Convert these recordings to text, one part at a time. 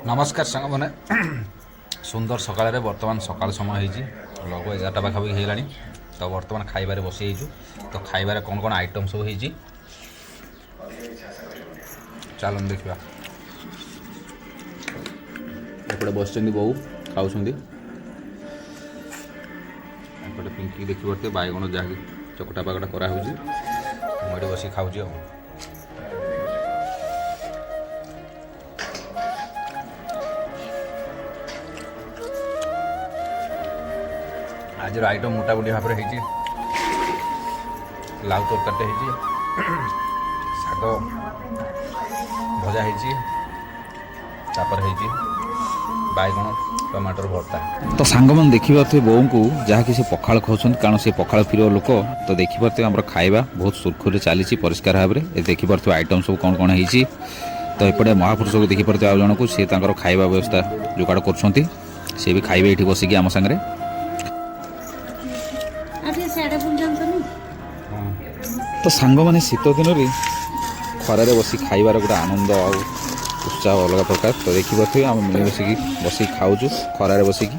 नमस्कार सांग मैंने सुंदर सकाल बर्तमान सकाल समय हो लगभग 11टा पाखापाखि होगा तो बर्तमान खाइबार बसी तो खाइबार कौन कौन आइटम सब हो चल देखा एपटे बस बो खाऊ एपटे पिंकी देखी पारे बैगण जहाँ चकटा पाकटा कराऊँ मुझे बस खाऊँ आज आइटम मोटामोटी भाव में हो लाउ तरकारी शाग भजा हो बैगण टमाटर भर्ता तो सांग मैंने देखिए बोऊ को जहाँकि पखाड़ खाऊँ कारण से पखाड़ प्रिय लोक तो देखिए आम खाଇବା बहुत सुरखुरी चली परिष्कार भाव में देखिए आइटम सब कौन कौन हो तो एपटे महापुरुष को देखिए आउ जन को सी खाଇବା व्यवस्था जोगाड़ कर भी खाइबे ये बसिकी आम सागर तो सांग मैंने शीत दिन में खरारे बसी खाइबार गोटे आनंद आ उत्साह अलग प्रकार तो देखिए आम मिल बसिकी बस खाऊ खरारे बसिकी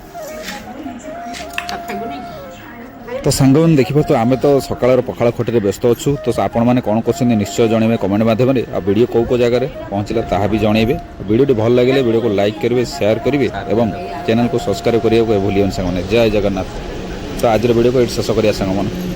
तो सांग मैंने देखिए तो आम तो सकाल पखाड़ खटे व्यस्त अच्छु तो आपण मैंने कौन कर निश्चय जनइबे कमेंट माध्यम आ वीडियो कौ जगह पहुँचला ता भी जनइबे वीडियो भल लगे वीडियो को लाइक करेंगे शेयर करेंगे और चैनल को सब्सक्राइब करने को भूलिए सांग मैंने जय जगन्नाथ तो आज वीडियो को ये शेष करिया सांग मैंने।